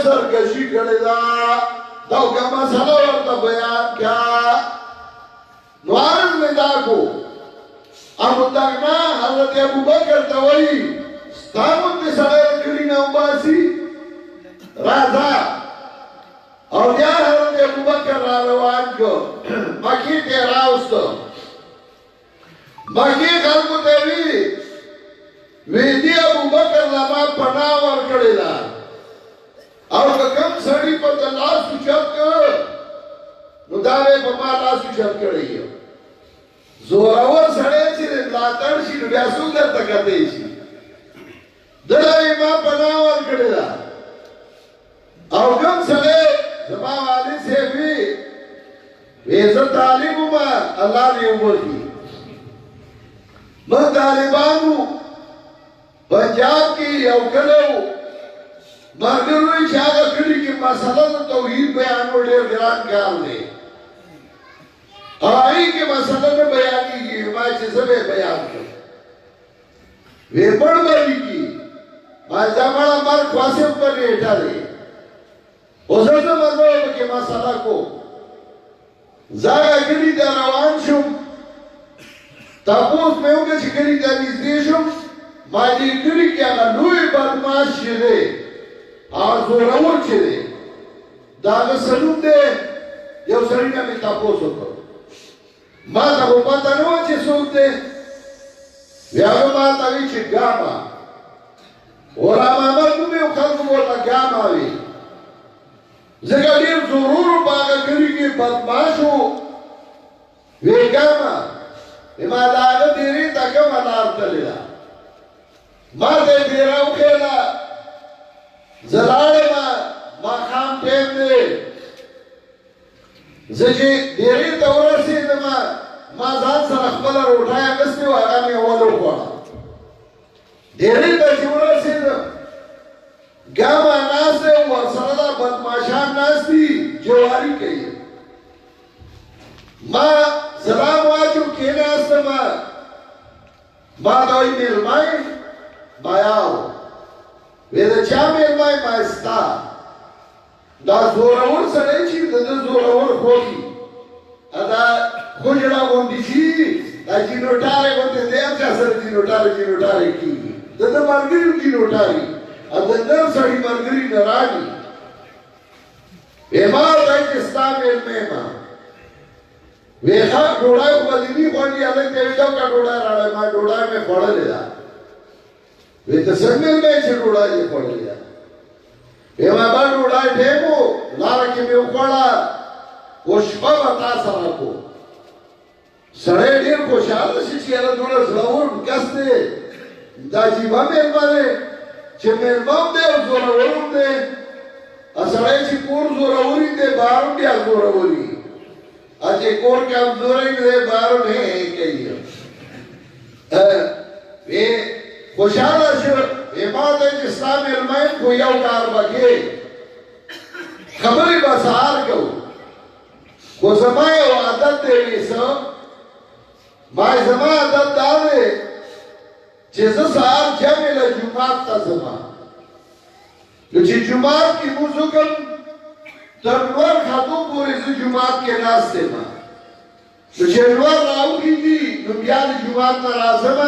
سرکشي کړې ده دا کومه مسله ورته بیان کړه نو عرض مې دا کو ابو دغنا حضرت ابو بکر ته وایي ستا غوندې سړی کړي نه وباسي راځه او بیا حضرت ابو بکر را روان کړ مکې ته راوسته مکې خلکو ته وی دی ابو بکر لما پناه ورکړې ده او که کوم سړي په د لاس اوچت کړ نو دا به په ما لاس اوچت کړی یم زورور سړی چې ملاتړ شي نو بیا څوک درته کتی شي دله یې ما پناه ورکړې ده او کوم سړی زما والد صاحب وی زه طالب وم الله دې وبخي موږ طالبانو پنجاب کې یو کلی و مګر وی چې هغه کلي کې مسله د توحید بیانول ډېر ګران کار دی هغې کې مسله نه بیانېږي ما چې زه به بیان کړم وی بڼ به لیکي ما زمړه مرګ خواصم په نیټه دی اوس زه مزه پکې مسله کوم زه هغه کلي ته روان شوم تپوس مې وکړه چې کلي ته نږدې شوم ما دې کلي کې هغه لوی بدماش چې دی هغه زورور چې دی د هغه سلوک دی یو سړي نه مې تپوس وکړ ما ته خو پته نه وه چې څوک دی بیا هغه ما ته وایي چې ګاما غلام احمد نوم یې خلکو ورته ګاما وي ځکه ډېر زورور په هغه کلي کې بدماش و وی ګاما ما د هغه ډېرې ته کومه لار تللې ده ما ته یې ډېره وښېله زه لاړم ماښام ټیم دی زه چې ډېرې ته ورسېدم ما ځان سره خپله روټۍ اخیستې وه هغه مې اول وخوړه ډېرې ته چې ورسېدم ګاما ناست دی ورسره دا بدماشان ناست دي جواري کوي ما سلام واچو کېناستم ما ته وایي مېلمه یې ما یاو وی د چا مېلمه یې ما ستا دا زورور سړی چې د ده زورور خوږي دا خوجړه غوندې شي دا جینوټارې غوندې دی هر چا سره جینوټارې کېږي د ده ملګري جینوټاري او د نر سړي ملګري نه راغلي وی ما ورته وایي چې ستا مېلمه یم وی ښه ډوډۍ خو به دې نه خوړلي هلک ته وي ډوکه ډوډۍ راوړی ما ډوډۍ مې خوړلې ده وی ته څنګه مېلمه یې چې ډوډۍ دې خوړلې ده وی ما به ډوډۍ ټیم و لاره کې مې وخوړه اوس شپه به تا سره کو سړی ډېر خوشحاله شي چې یاره دومره زړور کس دی دا عجیبه مېلمه دی چې مېلمه هم دی او زورور هم دی سړی چې کور زوروري دی بهر هم بیا زوروري چې کور کمزوری دی بهر هم کوي وی خوشحاله شو وی ما ته چې ستا مېلمه یم خو یو کار به کې خبرې به سهار کوو خو زما یو عادت دی وی څه ما زما عادت دا دی چې زه سهار جمع له جومات ته ځم نو چې جومات کې لمونځ وکړم تر لمر ختو پورې زه جومات کې ناست یم نو چې لمر راوخېږي نو بیا د جومات نه راځم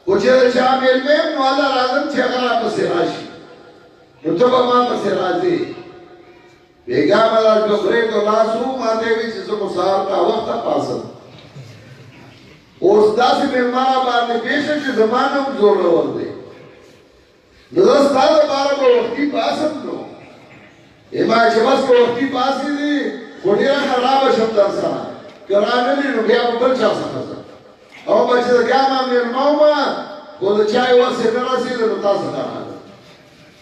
خو چې د چا مېلمه یم نو هله راځم چې هغه راپسې راشي نو ته به ما پسې راځې بېګا به دا ډوکرې ته لاس و ما ته یې وایي چې زه خو سهار ناوخته پاڅم اوس داسې مېلمه راباندې پېښه چې زما نه هم زورور دی نو زه ستا دپاره به وختي پاڅم نو ما چې بس که وختي پاڅېدې خو ډېره خرابه شم در سره که رانغلې نو بیا به بل چا څخه ځم او به چې د ګاما مېلمه ومه خو د چای وس یې نه رسېده نو تا څخه راغلم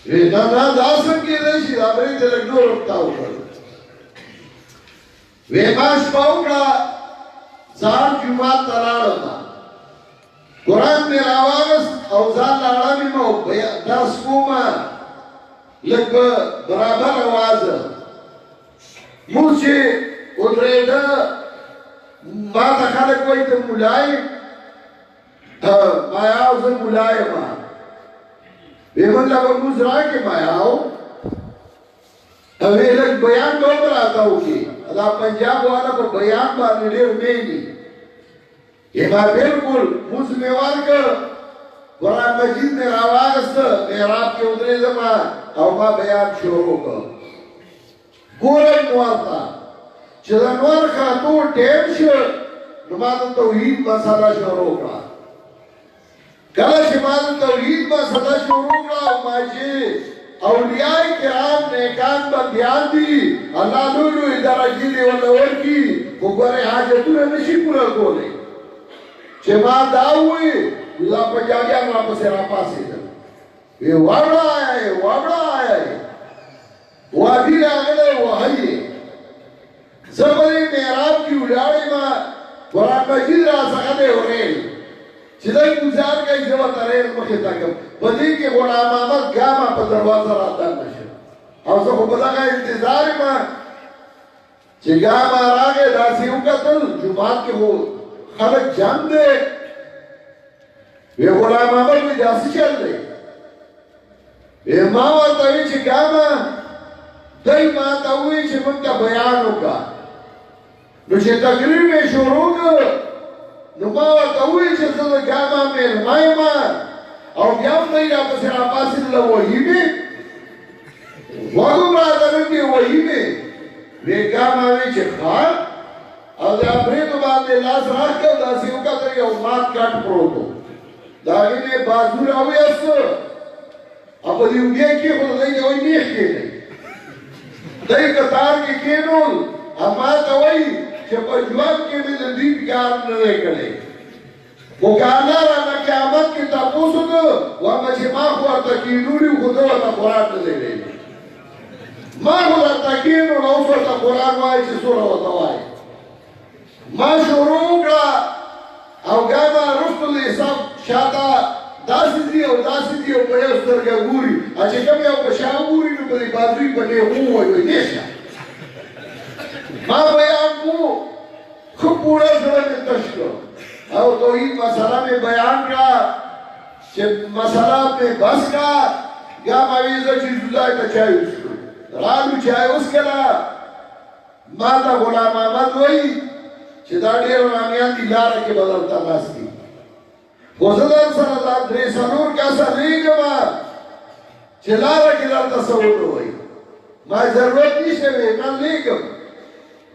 وی نه دا څنګه کېدی شي دا به یې ته لږ نور تاو کړ وی ما شپه وکړه ځان جومات ته لاړم قرآن مې راواغست او ځان لاړم یم او درس کوم لږ په برابر اوازه مونځ چې ودرېده ما ته خلک وایي ته ملا یې ما یاو زه ملا یم وی من له به مونځ راکړې ما یاو نوې لږ بیان به هم راته وکړي دا پنجاب والا په بیان باندې ډېر مینې ما بالکل مونځ مې ورکړ قرآن مجید مې راواغسته محراب کې ودرېدم او ما بیان شروع کړ ګورم نور ته چې د نور خاطو ټیم شو نو ما د توحید مسله شروع کړه کله چې ما د توحید مسله شروع کړه ما چې اولیاء کرام نیکان بندیان دي الله لوی درجې دی ورته ورکړي خو ګورې حاجتونه نشي پوره کولی چې ما دا ووایي دا پنجابیان راپسې راپاڅېدل وی وړای وړای وادي راغلی وهي زه په دې محراب کې ولاړ یم قرآن مجید راڅخه دی وریل چې دی ګزار کوي زه ورته ریل مخې ته کړم په دې کې غلام احمد ګاما په دروازه رادننه شو او زه خو په دغه انتظار یم چې ګاما راغی داسې وکتل جومات کې خو خلک جام دی وی غلام احمد وی داسې چل دی وی ما ورته وی چې ګاما دی ما ته وی چې موږ ته بیان وکړه نو چې تقریر مې شروع کړ نو ما ورته وی چې زه د ګاما مېلمه یم او بیا هم دی راپسې راپاڅېدله وحي مې وږم راته نه کړې وحي مې وی ګاما وی چې ښه او د اپریدو باندې لاس راکړ داسې وکتل یو مات کټ پروت و د هغې مې بازو راویسته او په دې اوږې کې خو د دی د وایي نیغ کېدی دی کتار کې کېنول او ما ته وایي چې په ژوند کې مې د دین کار نه دی کړی خو که الله رانه قیامت کې تپوس وکړ وایم چې ما خو ورته کینولي خو ده ورته قرآن نه دی ویلی ما خو درته کینول اوس ورته قرآن وایي چې څومره ورته وایي ما شروع کړه او ګاما رسول الله حساب شاته داسې دي او داسې دي او په یو سترګه ګوري چې کوم یو په شا ګوري نو په دې بازوی په دې ووایي دیشه ما بیان کو خو پوره زړه مې تش کړ او توحید مسله مې بیان کړه چې مسله مې بس کړه ګاما وی زه چې ځای ته چای وڅښو رالو چای وڅښله ما ته غلام احمد وایي چې دا ډېر رامیان دي لاره کې به درته ناست دي خو زه در سره دا درې څلور کسه لېږم چې لاره کې درته څه ووایي ما ضرورت نشته وی نه لېږم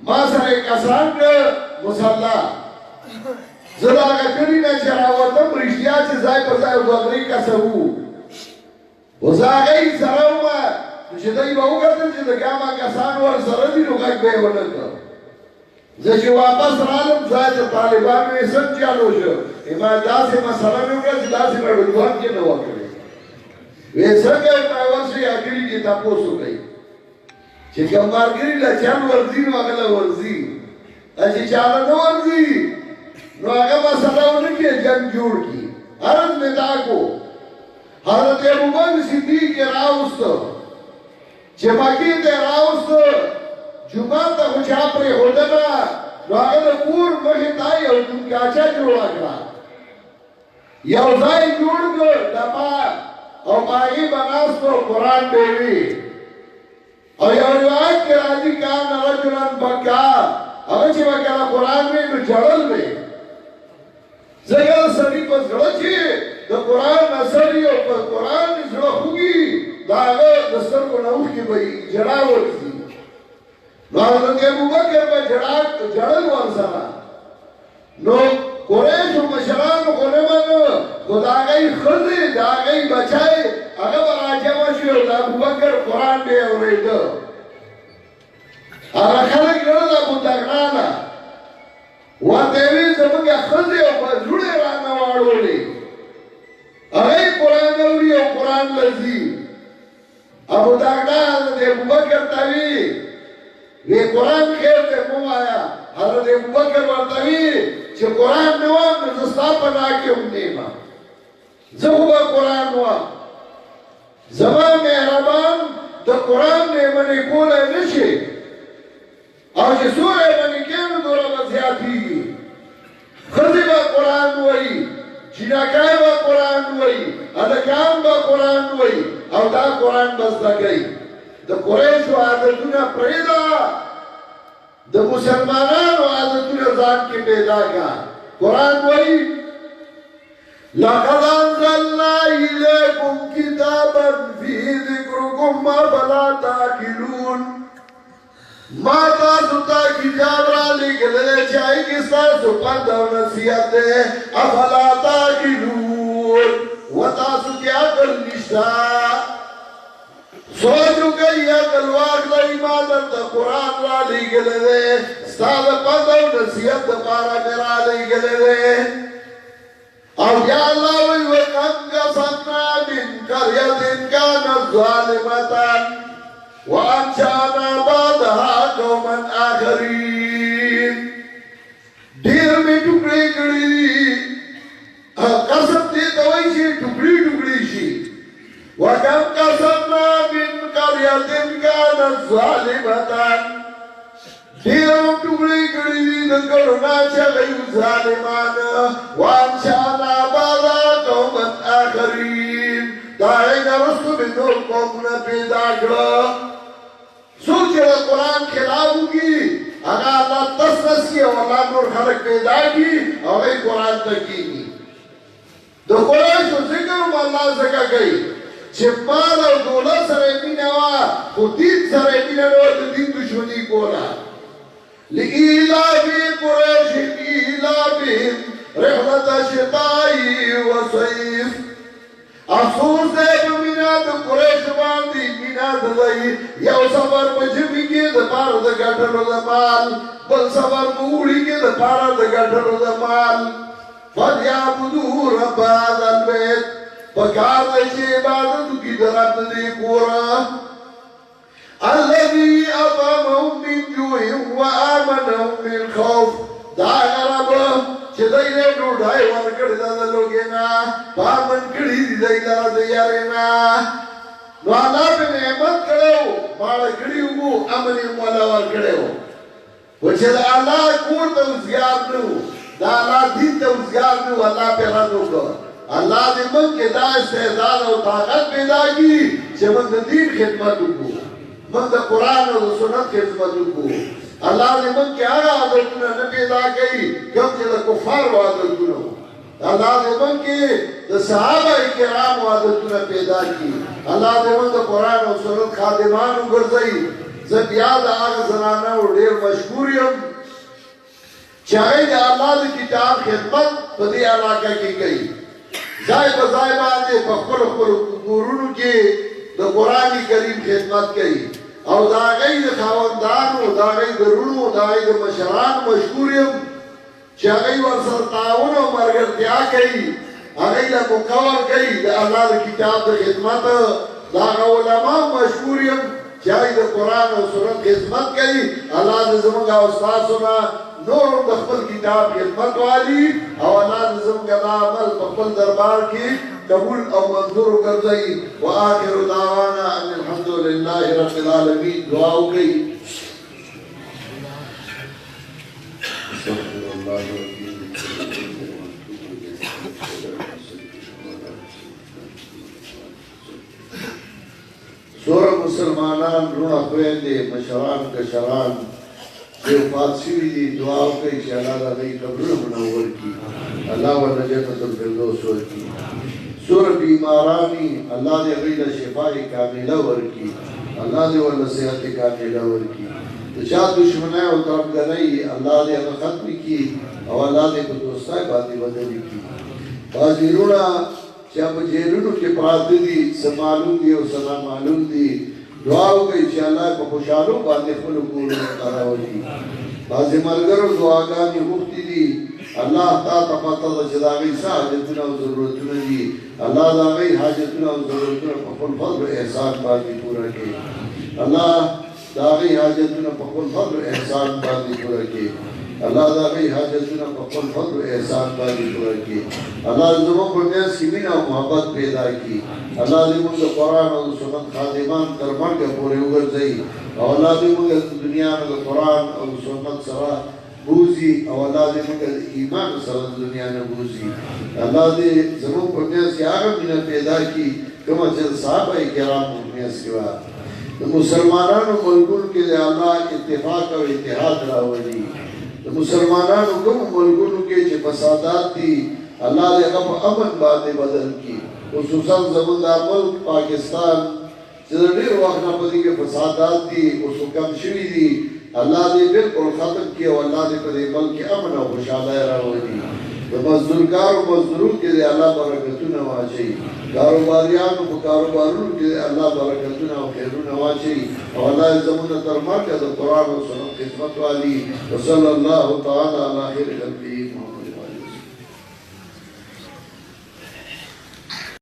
ما سره یې کسان کړه مصله زه د هغه کلي نه چې راوتم رښتیا چې ځای په ځای دوه درې کسه وو خو زه هغه یې سره وم نو چې دوی به وکتل چې د ګاما کسان ورسره دي نو غږ به یې ونه کړ زه چې واپس رالم ځای ته طالبانو یې سم چالو شو ما داسې مسله مې وکړه چې داسې مې ژوند کې نه وه کړې ویې څنګه ما ورشئ هغې کې تپوس وکړئ چې کوم ملګري له چل ورځي نو هغه له ورځي چې چاله نه ورځي نو هغه مسله ونه کړي جنګ جوړ کړي عرض مې دا کو حضرت ابوبکر صدیق یې راوسته چې مکې ته یې راوسته جومات ته خو چا پرېښودله نو هغه د کور مخې ته یو جومکاچه جوړه کړه یو ځای جوړ کړ ډبه او په هغې به ناست و قرآن به وي او یو روایت کې راځي کان رجلا بکا هغه چې به کله قرآن وي نو ژړل به ځکه د سړي په زړه چې د قرآن اثر وي او په قرآن یې زړه خوږي د هغه د سترګو نه اوښکې به یې ژړا ورځي نو حضرت ابوبکر به ژړل ورسره نو قریشو مشرانو خو نه منو خو د هغې ښځې د هغې بچی هغه به راجمع شي او د ابوبکر قرآن به یې اورېده هغه خلک لرل ابودغنانه ورته یې ویل زموږ ښځې او په زړه یې رانه واړولې هغې قرآن اوري او قرآن له ځي ابودغنا حضرت ابوبکر ته وي وی قرآن خیر ته مو وایا حضرت ابوبکر ورته وی چې قرآن نه وایم نو زه ستا په نا کې هم نه یم زه خو به قرآن وایم زما مهربان د قرآن نه یې منې کولی نه شي او چې څومره یې منې کړې نو دومره به زیاتېږي ښځې به قرآن وایي جینکۍ به قرآن وایي هلکان به قرآن وایي او دا قرآن به زده کوي د قریشو عادتونه پرېږده د مسلمانانو عادتونه ځان کې پیدا کا قرآن وایي لقد انزلنا الیکم کتابا فی ذکرکم افلا تعقلون ما تاسو ته کتاب را لېږلی چې هغې کې ستاسو پند او نصیحت دی افلا تعقلون و تاسو کې عقل نشته سوچ وکړئ عقل واخلئ ما درته قرآن را لېږلی دی ستا د پند او نصیحت دپاره مې را لېږلی دی او یا الله وی وکم قصدنا من قرية كانت ظالمة وانشأنا بعدها قوما آخرين ډېر مې ټوکړې کړې دي قصد دې ته وایي چې ټوکړې ټوکړې شي وکم قصدنا من قرية كانت ظالمة ډېر ټوکړې کړې دي د کرونا چې هغوی ظالمان وانشأنا بعدها قوما آخرین د هغې نه وروسته مې نور قومونه پیدا کړه څوک چې د قرآن خلاف وکړي هغه الله تس نس کړي او الله نور خلک پیدا کړي او هغوی قرآن ته کښېني د قریشو ذکر هم الله ځکه کوي چې مال او دولت سره یې مینه وه خو دین سره یې مینه نه وه د دین دشمني کوله لإيلاف قريش إيلافهم رحلة الشتاء والصيف افسوس دې په مینا د قریش باندې مینا د دی یو سفر په ژمي کې د پاره د ګټلو د مال بل سفر په اوړي کې د پاره د ګټلو د مال فليعبدوا رب هذا البيت پکار دی چې عبادت وکړي د رب دې کوره الذي أطعمهم من جوع وآمنهم من خوف دا رب چې دوی له ډوډۍ ورکړې ده د لوږې نه پامن کړي دي دوی لره د یارې نه نو الله پې نعمت کړی و ماړه کړي وو امن یې مولا ورکړی و خو چې د الله کور ته وزګار نه و د الله دین ته وزګار نه و الله پې رد وکړ الله دې موږ کې دا استعداد او طاقت پیدا کړي چې موږ د دین خدمت وکړو موږ د قرآن او د سنت خدمت وکړو الله دې موږ کې هغه عادتونه نه پیدا کړي کوم چې د کفارو عادتونه وو الله دې موږ کې د صحابه کرامو عادتونه پیدا کړي الله دې موږ د قرآن او سنت خادمان وګرځوي زه بیا د هغه زنانو ډېر مشکور یم چې هغوی د الله د کتاب خدمت په دې علاقه کې کوي ځای په ځای باندې په خپلو خپلو کورونو کې د قرآن کریم خدمت کوي او د هغوی د خاوندانو د هغوی د وروڼو د هغوی د مشرانو مشکور یم چې هغوی ورسره تعاون او ملګرتیا کوي هغوی له موقع ورکوي د الله د کتاب د خدمت د هغه علما مشکور یم چې هغوی د قرآن او سنت خدمت کوي الله دې زموږ او ستاسو نه نور د خپل کتاب خدمت والی او الله دې زموږ دا عمل په خپل دربار کې قبول او منظور وګرځوي واخر دعوانا ان الحمد لله رب العالمین دعا وکړئ سور مسلمانان رونا خویندې مشران کشران چې وفات شوي دي دعا وکړئ چې الله د هغوی قبرونه منور کړي الله ورته جنت الفردوس ورکړي سور بیمارانی الله دې هغوی له شفای کامله ورکړي الله دې ورله صحت کامله ورکړي د چا دشمنۍ او تربګنۍ الله دې هغه ختم کړي او الله دې په دوستۍ باندې بدلې کړي بعضې وروڼه چې په جیلونو کې پراته دي څه معلوم دي او څه نامعلوم دي دعا وکړئ چې الله په خوشحالو باندې خپلو کورونو ته راولي بعضې ملګرو دعاګانې غوښتي دي الله تا ته پته ده چې د هغوی څه حاجتونه او ضرورتونه دي الله د هغوی حاجتونه او ضرورتونه په خپل فضل و احسان باندې پوره کړي الله د هغوی حاجتونه په خپل فضل و احسان باندې پوره کړي الله د هغوی حاجتونه په خپل فضل و احسان باندې پوره کړي الله زموږ په منځ کې مینه او محبت پیدا کړي الله دې موږ د قرآن او سنت خادمان تر مرګه پورې وګرځوي او الله دې موږ د دنیا نه د قرآن او سنت سره بوزي او الله دې موږ د ایمان سره د دنیا نه بوزي الله دې زموږ په منځ کې هغه مینه پیدا کړي کومه چې صحابه کرامو په منځ کې وه د مسلمانانو ملکونو کې د الله اتفاق او اتحاد راولي د مسلمانانو کوم ملکونو کې چې فسادات دي الله دې هغه په امن باندې بدل کړي خصوصا زموږ د ملک پاکستان چې ډېر وخت نه پدې کې فسادات دي او کم شوي دي الله دې بالکل ختم کړي او الله دې په دې ملک کې امن او خوشحالي راولي د مزدورکار او مزدورو کې الله برکتونه واچي کاروباریانو په کاروبارونو کې الله برکتونه او خیرونه واچي او الله زموږ تر مرکز د قرآن او سنت خدمت والی وصلی الله تعالی علی خیر خلقه محمد